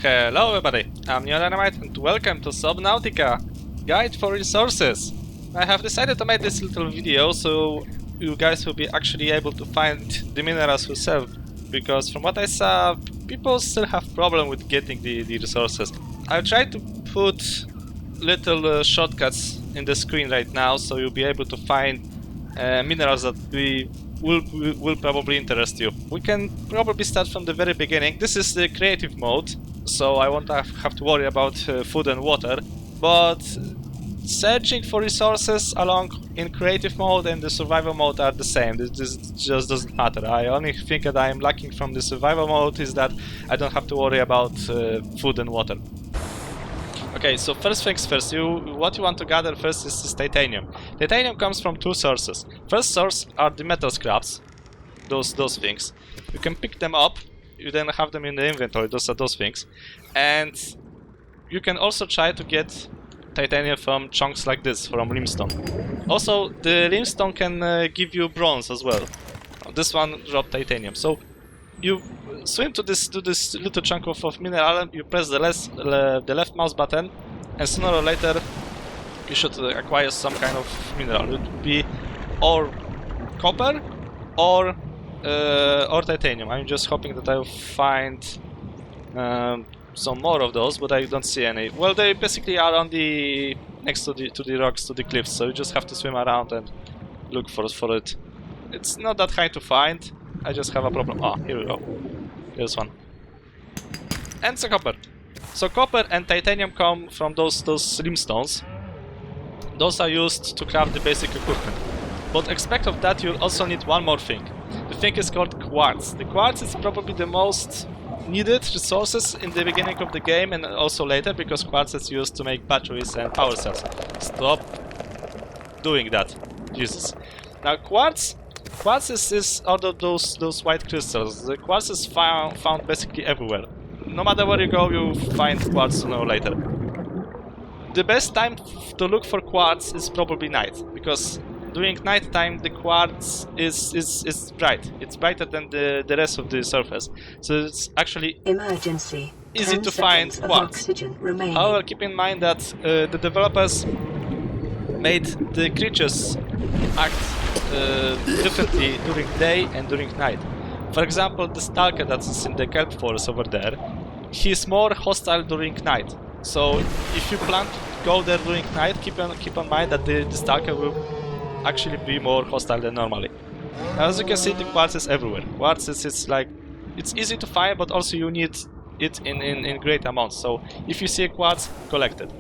Hello everybody, I'm Neodyinamite and welcome to Subnautica, Guide for Resources. I have decided to make this little video so you guys will be actually able to find the minerals yourself, because from what I saw, people still have problem with getting the resources. I'll try to put little shortcuts in the screen right now so you'll be able to find minerals that will probably interest you. We can probably start from the very beginning. This is the creative mode, so I won't have to worry about food and water, but searching for resources along in creative mode and the survival mode are the same. This just doesn't matter. I only think that I am lacking from the survival mode is that I don't have to worry about food and water. Okay, so first things first, what you want to gather first is titanium. Titanium comes from two sources. First source are the metal scraps, those things. You can pick them up, you then have them in the inventory, those are those things. And you can also try to get titanium from chunks like this, from limestone. Also, the limestone can give you bronze as well. This one dropped titanium. So you swim to this little chunk of mineral, you press the left mouse button, and sooner or later you should acquire some kind of mineral. It would be or copper or titanium. I'm just hoping that I'll find some more of those, but I don't see any. Well, they basically are on the next to the rocks, to the cliffs, so you just have to swim around and look for it. It's not that hard to find. I just have a problem. Ah, here we go. Here's one. And some copper. So copper and titanium come from those limestones. Those are used to craft the basic equipment. But expect of that you'll also need one more thing. The thing is called quartz. The quartz is probably the most needed resources in the beginning of the game and also later, because quartz is used to make batteries and power cells. Stop doing that. Jesus. Now quartz is out of those white crystals. The quartz is found basically everywhere. No matter where you go, you find quartz sooner or later. The best time to look for quartz is probably night, because during night time the quartz is bright. It's brighter than the rest of the surface, so it's actually easy to find quartz. However, keep in mind that the developers made the creatures act differently during day and during night. For example, the Stalker that's in the kelp forest over there, he's more hostile during night. So if you plan to go there during night, keep in mind that the Stalker will actually be more hostile than normally. Now, as you can see, the quartz is everywhere. Quartz is like, it's easy to find, but also you need it in great amounts. So if you see a quartz, collect it.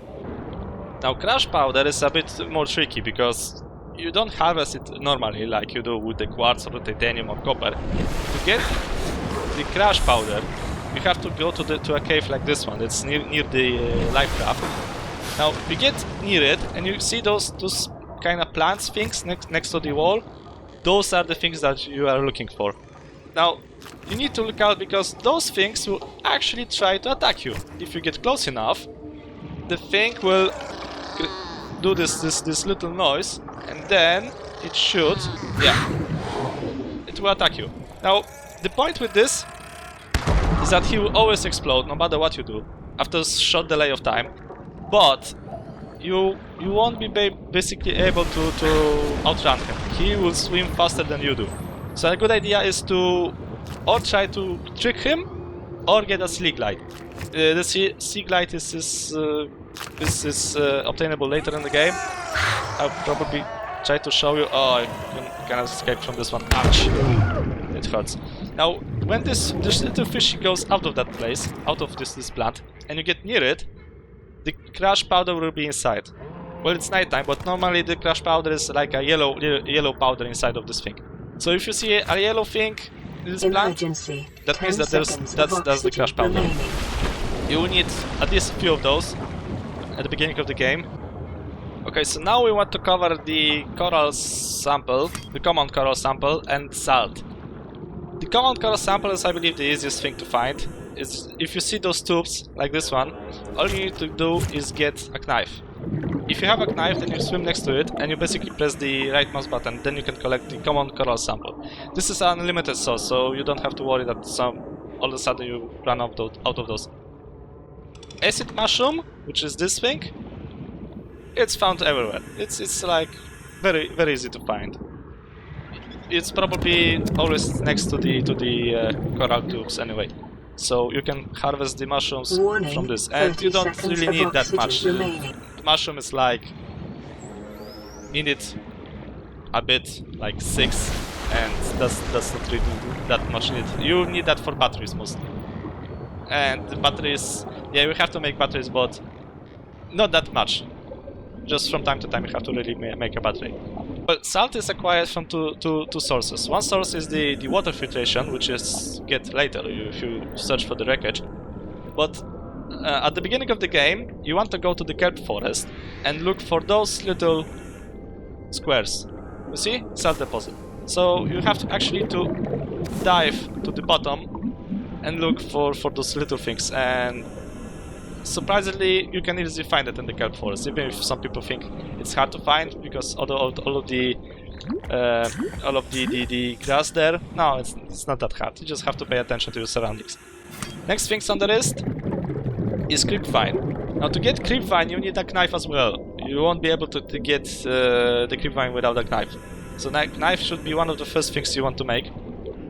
Now crash powder is a bit more tricky, because you don't harvest it normally like you do with the quartz or the titanium or copper. To get the crash powder, you have to go to a cave like this one. It's near the life raft. Now you get near it and you see those kind of plants things next to the wall. Those are the things that you are looking for. Now you need to look out, because those things will actually try to attack you. If you get close enough, the thing will do this little noise, and then it should, it will attack you. Now, the point with this is that he will always explode, no matter what you do, after a short delay of time. But you won't be basically able to outrun him. He will swim faster than you do. So a good idea is to or try to trick him, or get a sea glide. The sea glide is obtainable later in the game. I'll probably try to show you. Oh, I cannot escape from this one. Ouch! It hurts. Now, when this little fish goes out of that place, out of this plant, and you get near it, the crash powder will be inside. Well, it's nighttime, but normally the crash powder is like a yellow powder inside of this thing. So if you see a yellow thing in this plant, that means that that's the crash powder. You will need at least a few of those at the beginning of the game. Okay, so now we want to cover the coral sample, the common coral sample, and salt. The common coral sample is, I believe, the easiest thing to find. If you see those tubes, like this one, all you need to do is get a knife. If you have a knife, then you swim next to it, and you basically press the right mouse button, then you can collect the common coral sample. This is an unlimited source, so you don't have to worry that all of a sudden you run out of those. acid mushroom, which is this thing, it's found everywhere. It's like very easy to find. It's probably always next to the coral tubes anyway. So you can harvest the mushrooms from this, and you don't really need that much. The mushroom is like, you need a bit, like 6, and that's not really that much need. You need that for batteries mostly. And the batteries, yeah, you have to make batteries, but not that much. Just from time to time you have to really make a battery. Well, salt is acquired from two sources. One source is the water filtration, which is get later if you search for the wreckage. But at the beginning of the game, you want to go to the kelp forest and look for those little squares. You see? Salt deposit. So you have to actually dive to the bottom and look for those little things. And surprisingly, you can easily find it in the kelp forest, even if some people think it's hard to find because all of the grass there. No, it's not that hard. You just have to pay attention to your surroundings. Next things on the list is creepvine. Now, to get creepvine, you need a knife as well. You won't be able to get the creepvine without a knife. So knife should be one of the first things you want to make.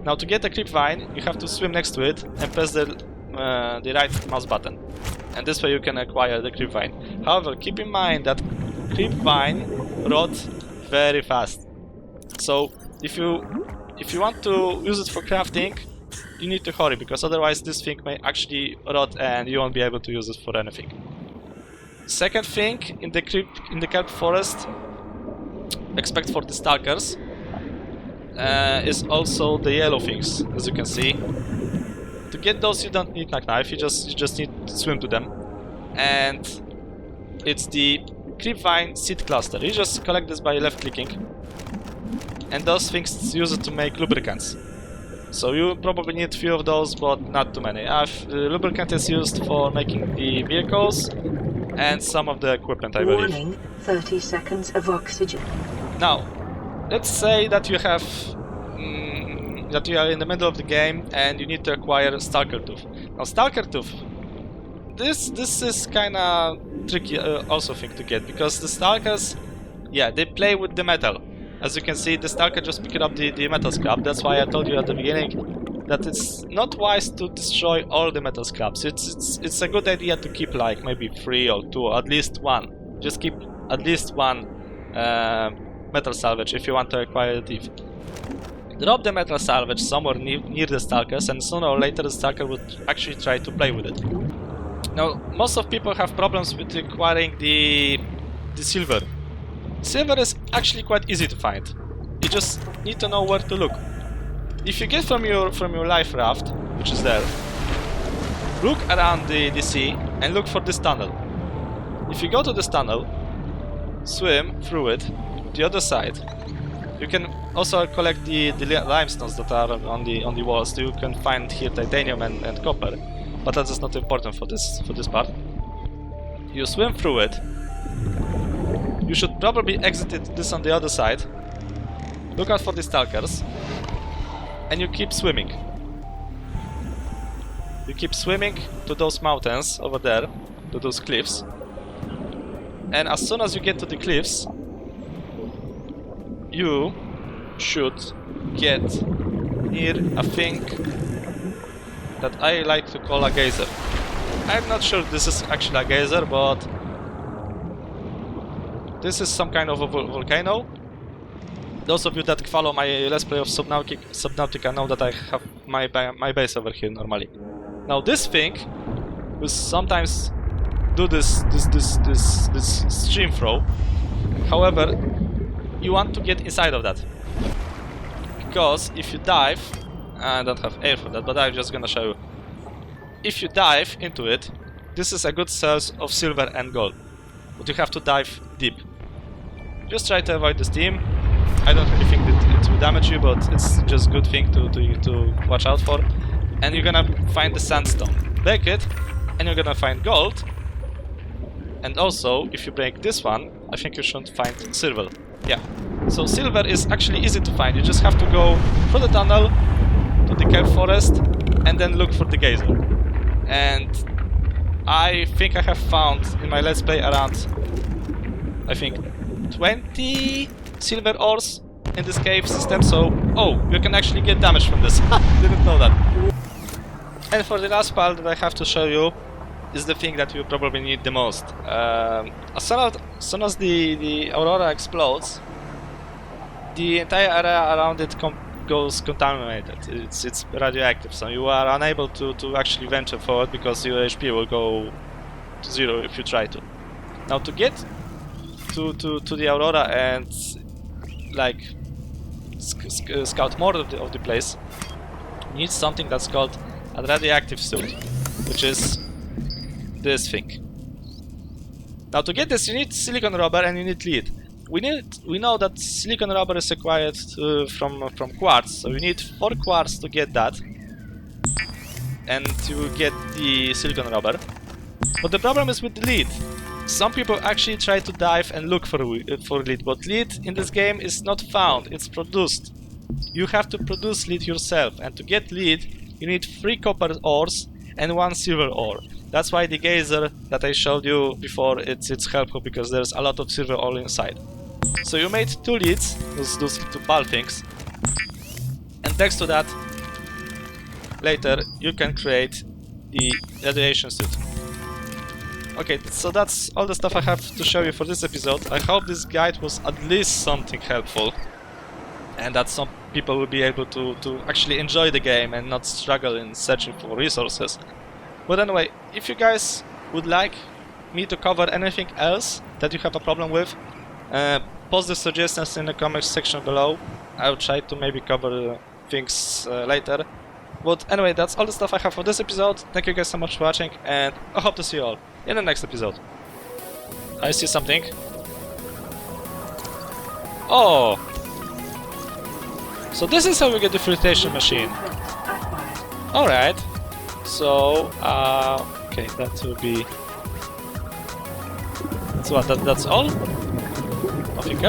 Now, to get a creepvine, you have to swim next to it and press the right mouse button. And this way you can acquire the creepvine. However, keep in mind that creepvine rots very fast. So if you want to use it for crafting, you need to hurry, because otherwise this thing may actually rot and you won't be able to use it for anything. Second thing, in the kelp forest, expect for the stalkers, is also the yellow things, as you can see. To get those, you don't need a knife, you just need to swim to them. And it's the creepvine seed cluster. You just collect this by left clicking. And those things use it to make lubricants. So you probably need a few of those, but not too many. Lubricant is used for making the vehicles and some of the equipment, I believe. Warning, 30 seconds of oxygen. Now, let's say that you have that you are in the middle of the game and you need to acquire Stalker Tooth. Now, Stalker Tooth, this is kinda tricky also thing to get, because the Stalkers, yeah, they play with the metal. As you can see, the Stalker just picked up the metal scrap. That's why I told you at the beginning that it's not wise to destroy all the metal scraps. It's a good idea to keep like maybe 3 or 2, or at least 1. Just keep at least 1 metal salvage if you want to acquire the teeth. Drop the metal salvage somewhere near the Stalkers, and sooner or later the Stalker would actually try to play with it. Now, most of people have problems with acquiring the silver. Silver is actually quite easy to find. You just need to know where to look. If you get from your life raft, which is there, look around the sea and look for this tunnel. If you go to this tunnel, swim through it to the other side. You can also collect the limestones that are on the walls. You can find here titanium and copper, but that is not important for this part. You swim through it. You should probably exit this on the other side. Look out for the stalkers, and you keep swimming. You keep swimming to those mountains over there, to those cliffs. And as soon as you get to the cliffs, you should get near a thing that I like to call a geyser. I'm not sure this is actually a geyser, but this is some kind of a volcano. Those of you that follow my Let's Play of Subnautica know that I have my base over here normally. Now this thing will sometimes do this stream throw. However, you want to get inside of that, because if you dive, I don't have air for that, but I'm just gonna show you. If you dive into it, this is a good source of silver and gold, but you have to dive deep. Just try to avoid the steam. I don't really think that it will damage you, but it's just a good thing to watch out for. And you're gonna find the sandstone. Break it, and you're gonna find gold. And also, if you break this one, I think you should find silver. Yeah. So silver is actually easy to find. You just have to go through the tunnel to the kelp forest and then look for the geyser. And I think I have found in my let's play around, I think, 20 silver ores in this cave system, so oh, you can actually get damage from this. Didn't know that. And for the last part that I have to show you is the thing that you probably need the most. As soon as the aurora explodes, the entire area around it goes contaminated. It's radioactive, so you are unable to actually venture forward because your HP will go to 0 if you try to. Now to get to the aurora and like scout more of the place, you need something that's called a radioactive suit, which is this thing. Now to get this you need silicon rubber and you need lead. We know that silicon rubber is acquired from quartz, so you need 4 quartz to get that, and you get the silicon rubber. But the problem is with the lead. Some people actually try to dive and look for lead, but lead in this game is not found, it's produced. You have to produce lead yourself, and to get lead you need 3 copper ores and 1 silver ore. That's why the geyser that I showed you before, it's helpful, because there's a lot of silver ore inside. So you made 2 leads, those 2 ball things, and next to that, later you can create the radiation suit. Okay, so that's all the stuff I have to show you for this episode. I hope this guide was at least something helpful, and that some people will be able to actually enjoy the game and not struggle in searching for resources. But anyway, if you guys would like me to cover anything else that you have a problem with, post the suggestions in the comments section below. I'll try to maybe cover things later. But anyway, that's all the stuff I have for this episode. Thank you guys so much for watching, and I hope to see you all in the next episode. I see something. Oh! So this is how we get the filtration machine. Alright. So, okay, that will be... That's what, that's all? Nothing else?